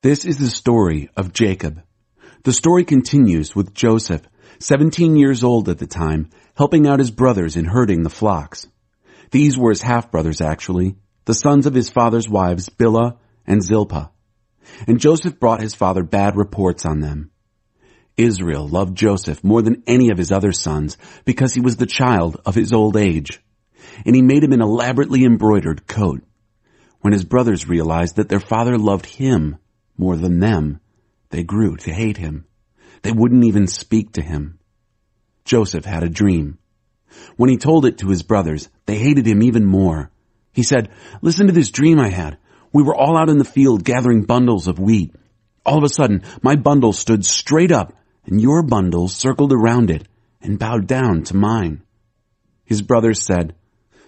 This is the story of Jacob. The story continues with Joseph, 17 years old at the time, helping out his brothers in herding the flocks. These were his half-brothers, actually, the sons of his father's wives, Bilhah and Zilpah. And Joseph brought his father bad reports on them. Israel loved Joseph more than any of his other sons because he was the child of his old age. And he made him an elaborately embroidered coat. When his brothers realized that their father loved him more than them, they grew to hate him. They wouldn't even speak to him. Joseph had a dream. When he told it to his brothers, they hated him even more. He said, "Listen to this dream I had. We were all out in the field gathering bundles of wheat. All of a sudden, my bundle stood straight up, and your bundle circled around it and bowed down to mine." His brothers said,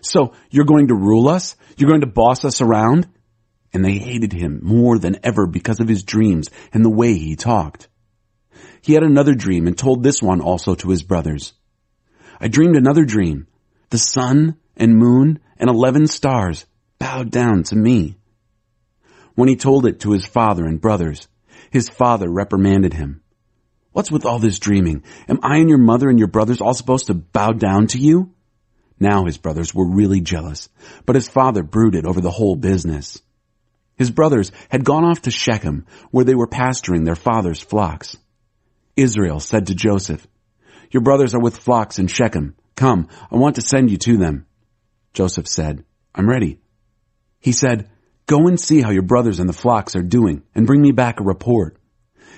"So you're going to rule us? You're going to boss us around?" And they hated him more than ever because of his dreams and the way he talked. He had another dream and told this one also to his brothers. "I dreamed another dream. The sun and moon and 11 stars bowed down to me." When he told it to his father and brothers, his father reprimanded him. "What's with all this dreaming? Am I and your mother and your brothers all supposed to bow down to you?" Now his brothers were really jealous, but his father brooded over the whole business. His brothers had gone off to Shechem, where they were pasturing their father's flocks. Israel said to Joseph, "Your brothers are with flocks in Shechem. Come, I want to send you to them." Joseph said, "I'm ready." He said, "Go and see how your brothers and the flocks are doing, and bring me back a report."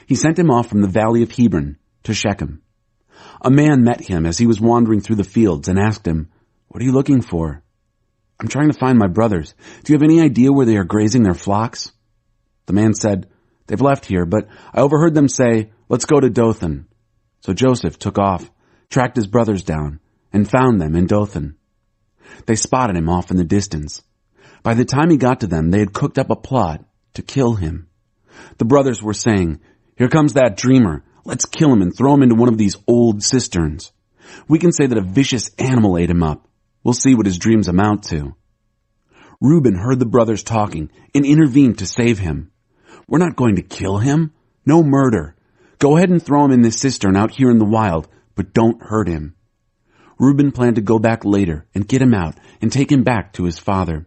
He sent him off from the valley of Hebron to Shechem. A man met him as he was wandering through the fields and asked him, "What are you looking for?" "I'm trying to find my brothers. Do you have any idea where they are grazing their flocks?" The man said, "They've left here, but I overheard them say, 'Let's go to Dothan.'" So Joseph took off, tracked his brothers down, and found them in Dothan. They spotted him off in the distance. By the time he got to them, they had cooked up a plot to kill him. The brothers were saying, "Here comes that dreamer. Let's kill him and throw him into one of these old cisterns. We can say that a vicious animal ate him up. We'll see what his dreams amount to." Reuben heard the brothers talking and intervened to save him. "We're not going to kill him. No murder. Go ahead and throw him in this cistern out here in the wild, but don't hurt him." Reuben planned to go back later and get him out and take him back to his father.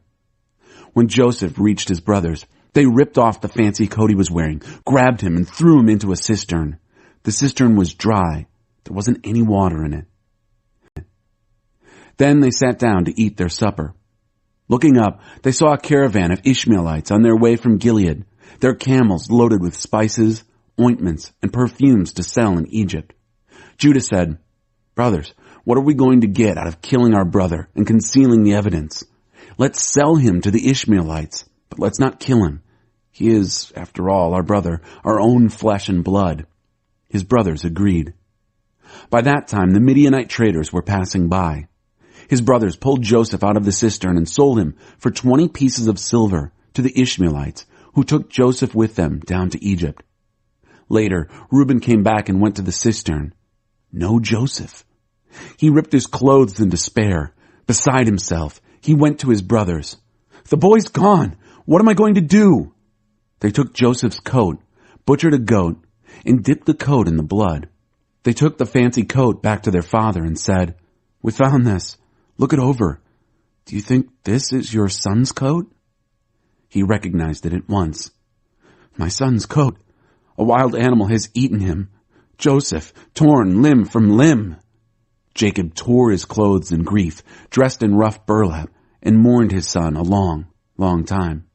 When Joseph reached his brothers, they ripped off the fancy coat he was wearing, grabbed him, and threw him into a cistern. The cistern was dry. There wasn't any water in it. Then they sat down to eat their supper. Looking up, they saw a caravan of Ishmaelites on their way from Gilead, their camels loaded with spices, ointments, and perfumes to sell in Egypt. Judah said, "Brothers, what are we going to get out of killing our brother and concealing the evidence? Let's sell him to the Ishmaelites, but let's not kill him. He is, after all, our brother, our own flesh and blood." His brothers agreed. By that time, the Midianite traders were passing by. His brothers pulled Joseph out of the cistern and sold him for 20 pieces of silver to the Ishmaelites, who took Joseph with them down to Egypt. Later, Reuben came back and went to the cistern. No Joseph. He ripped his clothes in despair. Beside himself, he went to his brothers. "The boy's gone. What am I going to do?" They took Joseph's coat, butchered a goat, and dipped the coat in the blood. They took the fancy coat back to their father and said, "We found this. Look it over. Do you think this is your son's coat?" He recognized it at once. "My son's coat. A wild animal has eaten him. Joseph, torn limb from limb." Jacob tore his clothes in grief, dressed in rough burlap, and mourned his son a long, long time.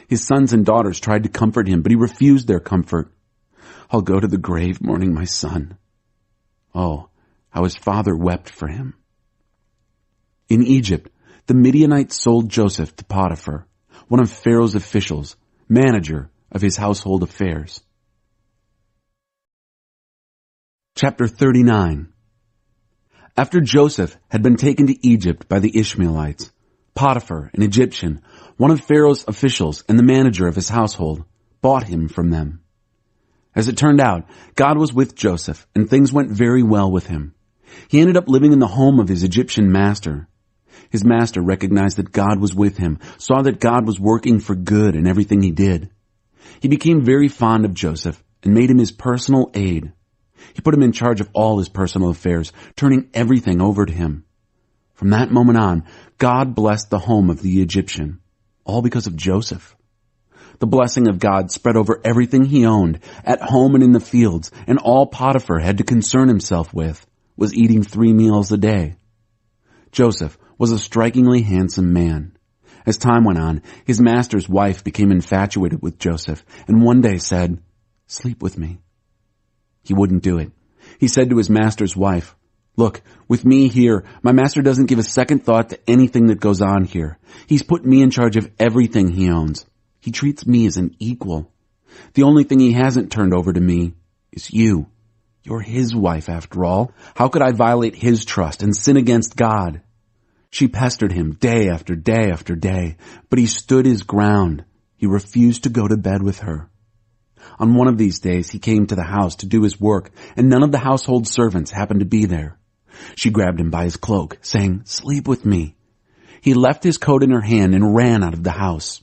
His sons and daughters tried to comfort him, but he refused their comfort. "I'll go to the grave mourning my son." Oh, how his father wept for him. In Egypt, the Midianites sold Joseph to Potiphar, one of Pharaoh's officials, manager of his household affairs. Chapter 39. After Joseph had been taken to Egypt by the Ishmaelites, Potiphar, an Egyptian, one of Pharaoh's officials and the manager of his household, bought him from them. As it turned out, God was with Joseph, and things went very well with him. He ended up living in the home of his Egyptian master. His master recognized that God was with him, saw that God was working for good in everything he did. He became very fond of Joseph and made him his personal aide. He put him in charge of all his personal affairs, turning everything over to him. From that moment on, God blessed the home of the Egyptian, all because of Joseph. The blessing of God spread over everything he owned, at home and in the fields, and all Potiphar had to concern himself with was eating 3 meals a day. Joseph was a strikingly handsome man. As time went on, his master's wife became infatuated with Joseph and one day said, "Sleep with me." He wouldn't do it. He said to his master's wife, "Look, with me here, my master doesn't give a second thought to anything that goes on here. He's put me in charge of everything he owns. He treats me as an equal. The only thing he hasn't turned over to me is you. You're his wife, after all. How could I violate his trust and sin against God?" She pestered him day after day after day, but he stood his ground. He refused to go to bed with her. On one of these days, he came to the house to do his work, and none of the household servants happened to be there. She grabbed him by his cloak, saying, "Sleep with me." He left his coat in her hand and ran out of the house.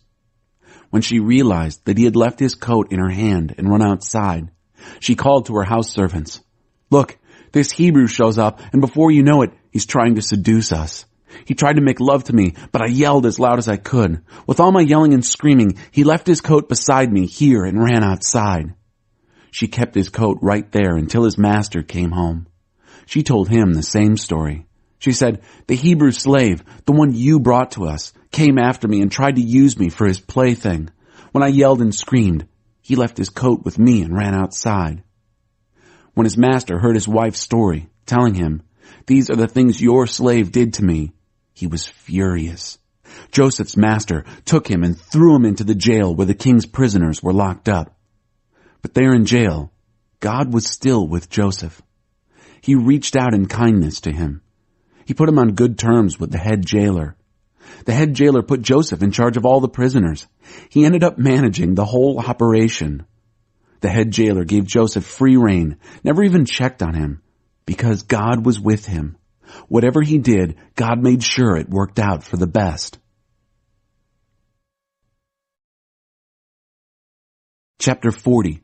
When she realized that he had left his coat in her hand and run outside, she called to her house servants, "Look, this Hebrew shows up, and before you know it, he's trying to seduce us. He tried to make love to me, but I yelled as loud as I could. With all my yelling and screaming, he left his coat beside me here and ran outside." She kept his coat right there until his master came home. She told him the same story. She said, "The Hebrew slave, the one you brought to us, came after me and tried to use me for his plaything. When I yelled and screamed, he left his coat with me and ran outside." When his master heard his wife's story, telling him, "These are the things your slave did to me," he was furious. Joseph's master took him and threw him into the jail where the king's prisoners were locked up. But there in jail, God was still with Joseph. He reached out in kindness to him. He put him on good terms with the head jailer. The head jailer put Joseph in charge of all the prisoners. He ended up managing the whole operation. The head jailer gave Joseph free rein, never even checked on him, because God was with him. Whatever he did, God made sure it worked out for the best. Chapter 40.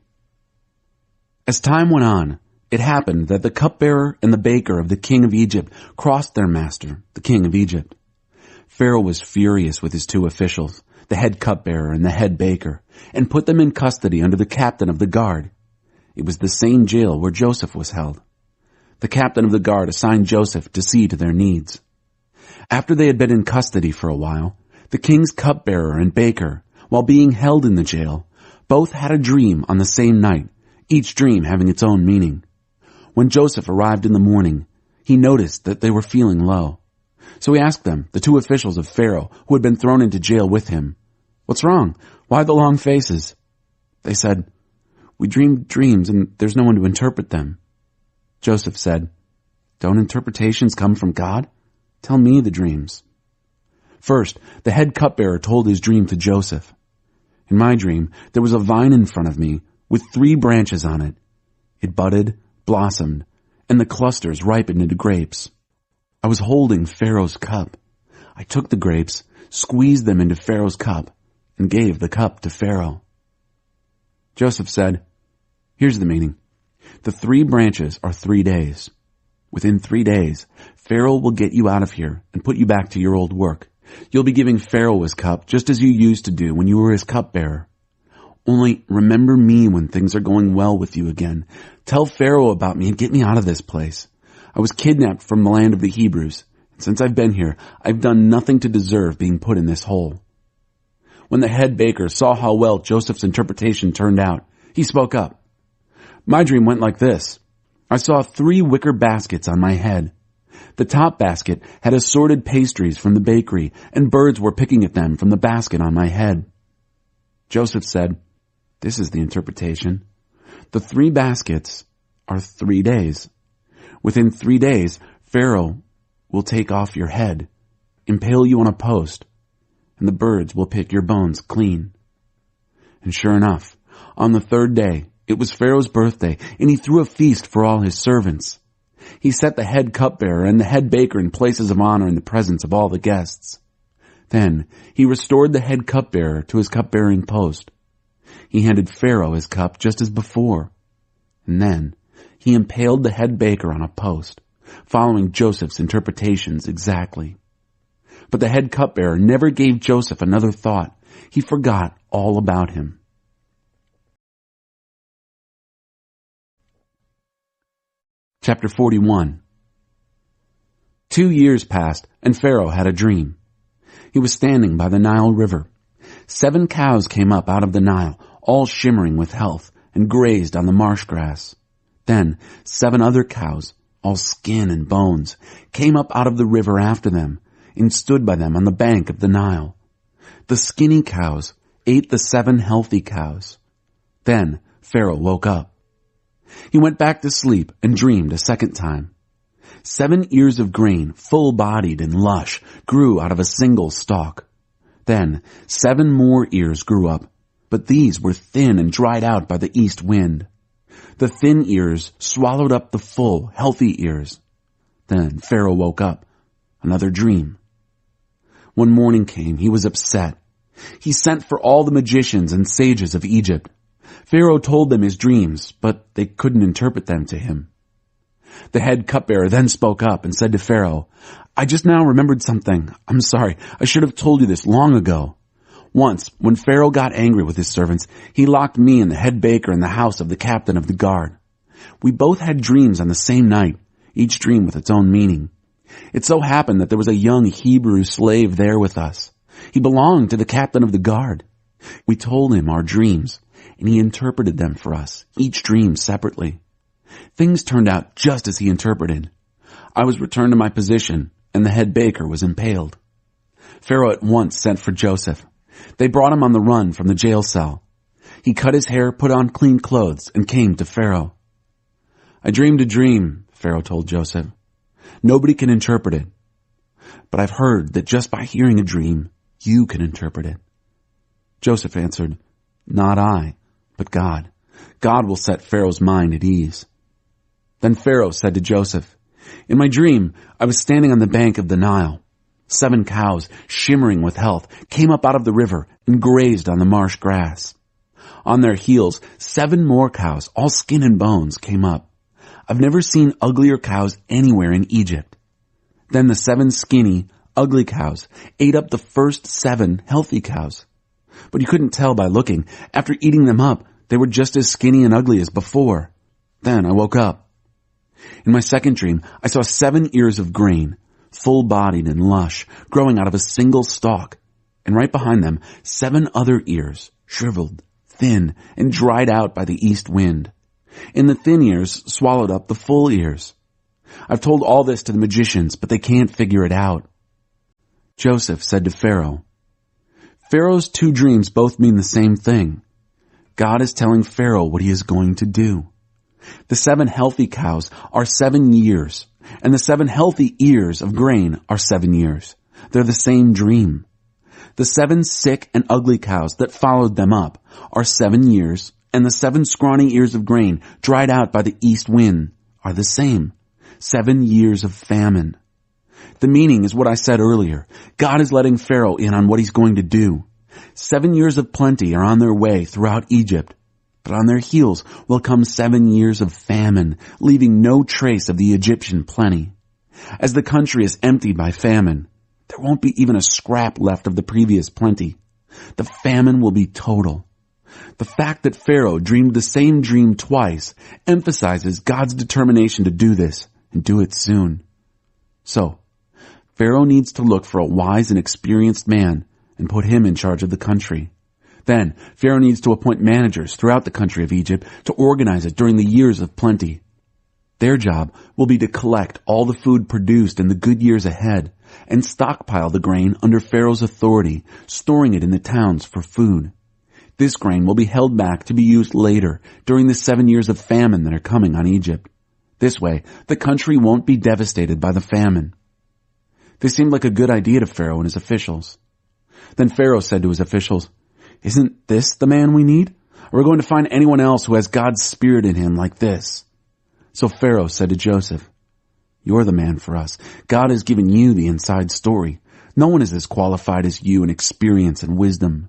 As time went on, it happened that the cupbearer and the baker of the king of Egypt crossed their master, the king of Egypt. Pharaoh was furious with his 2 officials, the head cupbearer and the head baker, and put them in custody under the captain of the guard. It was the same jail where Joseph was held. The captain of the guard assigned Joseph to see to their needs. After they had been in custody for a while, the king's cupbearer and baker, while being held in the jail, both had a dream on the same night, each dream having its own meaning. When Joseph arrived in the morning, he noticed that they were feeling low. So he asked them, the 2 officials of Pharaoh who had been thrown into jail with him, "What's wrong? Why the long faces?" They said, "We dreamed dreams and there's no one to interpret them." Joseph said, "Don't interpretations come from God? Tell me the dreams." First, the head cupbearer told his dream to Joseph. "In my dream, there was a vine in front of me with 3 branches on it. It budded, blossomed, and the clusters ripened into grapes. I was holding Pharaoh's cup. I took the grapes, squeezed them into Pharaoh's cup, and gave the cup to Pharaoh." Joseph said, "Here's the meaning. The 3 branches are 3 days. Within 3 days, Pharaoh will get you out of here and put you back to your old work. You'll be giving Pharaoh his cup just as you used to do when you were his cupbearer. Only remember me when things are going well with you again. Tell Pharaoh about me and get me out of this place. I was kidnapped from the land of the Hebrews, and since I've been here, I've done nothing to deserve being put in this hole." When the head baker saw how well Joseph's interpretation turned out, he spoke up. "My dream went like this. I saw 3 wicker baskets on my head. The top basket had assorted pastries from the bakery, and birds were picking at them from the basket on my head." Joseph said, "This is the interpretation. The 3 baskets are 3 days. Within 3 days, Pharaoh will take off your head, impale you on a post, and the birds will pick your bones clean." And sure enough, on the 3rd day, it was Pharaoh's birthday, and he threw a feast for all his servants. He set the head cupbearer and the head baker in places of honor in the presence of all the guests. Then he restored the head cupbearer to his cupbearing post. He handed Pharaoh his cup just as before. And then he impaled the head baker on a post, following Joseph's interpretations exactly. But the head cupbearer never gave Joseph another thought. He forgot all about him. Chapter 41. 2 years passed, and Pharaoh had a dream. He was standing by the Nile River. 7 cows came up out of the Nile, all shimmering with health, and grazed on the marsh grass. Then 7 other cows, all skin and bones, came up out of the river after them, and stood by them on the bank of the Nile. The skinny cows ate the 7 healthy cows. Then Pharaoh woke up. He went back to sleep and dreamed a second time. 7 ears of grain, full-bodied and lush, grew out of a single stalk. Then 7 more ears grew up, but these were thin and dried out by the east wind. The thin ears swallowed up the full, healthy ears. Then Pharaoh woke up. Another dream. When morning came, he was upset. He sent for all the magicians and sages of Egypt. Pharaoh told them his dreams, but they couldn't interpret them to him. The head cupbearer then spoke up and said to Pharaoh, "I just now remembered something. I'm sorry. I should have told you this long ago. Once, when Pharaoh got angry with his servants, he locked me and the head baker in the house of the captain of the guard. We both had dreams on the same night, each dream with its own meaning. It so happened that there was a young Hebrew slave there with us. He belonged to the captain of the guard. We told him our dreams, and he interpreted them for us, each dream separately. Things turned out just as he interpreted. I was returned to my position, and the head baker was impaled. Pharaoh at once sent for Joseph. They brought him on the run from the jail cell. He cut his hair, put on clean clothes, and came to Pharaoh. "I dreamed a dream," Pharaoh told Joseph. "Nobody can interpret it. But I've heard that just by hearing a dream, you can interpret it." Joseph answered, "Not I, but God. God will set Pharaoh's mind at ease." Then Pharaoh said to Joseph, "In my dream, I was standing on the bank of the Nile. 7 cows, shimmering with health, came up out of the river and grazed on the marsh grass. On their heels, 7 more cows, all skin and bones, came up. I've never seen uglier cows anywhere in Egypt. Then the 7 skinny, ugly cows ate up the first 7 healthy cows. But you couldn't tell by looking. After eating them up, they were just as skinny and ugly as before. Then I woke up. In my second dream, I saw 7 ears of grain, full-bodied and lush, growing out of a single stalk, and right behind them, 7 other ears, shriveled, thin, and dried out by the east wind. And the thin ears swallowed up the full ears. I've told all this to the magicians, but they can't figure it out." Joseph said to Pharaoh, "Pharaoh's 2 dreams both mean the same thing. God is telling Pharaoh what he is going to do. The 7 healthy cows are 7 years, and the 7 healthy ears of grain are 7 years. They're the same dream. The 7 sick and ugly cows that followed them up are 7 years, and the 7 scrawny ears of grain dried out by the east wind are the same, 7 years of famine. The meaning is what I said earlier. God is letting Pharaoh in on what he's going to do. 7 years of plenty are on their way throughout Egypt, but on their heels will come 7 years of famine, leaving no trace of the Egyptian plenty. As the country is emptied by famine, there won't be even a scrap left of the previous plenty. The famine will be total. The fact that Pharaoh dreamed the same dream twice emphasizes God's determination to do this, and do it soon. So, Pharaoh needs to look for a wise and experienced man and put him in charge of the country. Then, Pharaoh needs to appoint managers throughout the country of Egypt to organize it during the years of plenty. Their job will be to collect all the food produced in the good years ahead and stockpile the grain under Pharaoh's authority, storing it in the towns for food. This grain will be held back to be used later during the 7 years of famine that are coming on Egypt. This way, the country won't be devastated by the famine." This seemed like a good idea to Pharaoh and his officials. Then Pharaoh said to his officials, "Isn't this the man we need? Are we going to find anyone else who has God's spirit in him like this?" So Pharaoh said to Joseph, "You're the man for us. God has given you the inside story. No one is as qualified as you in experience and wisdom.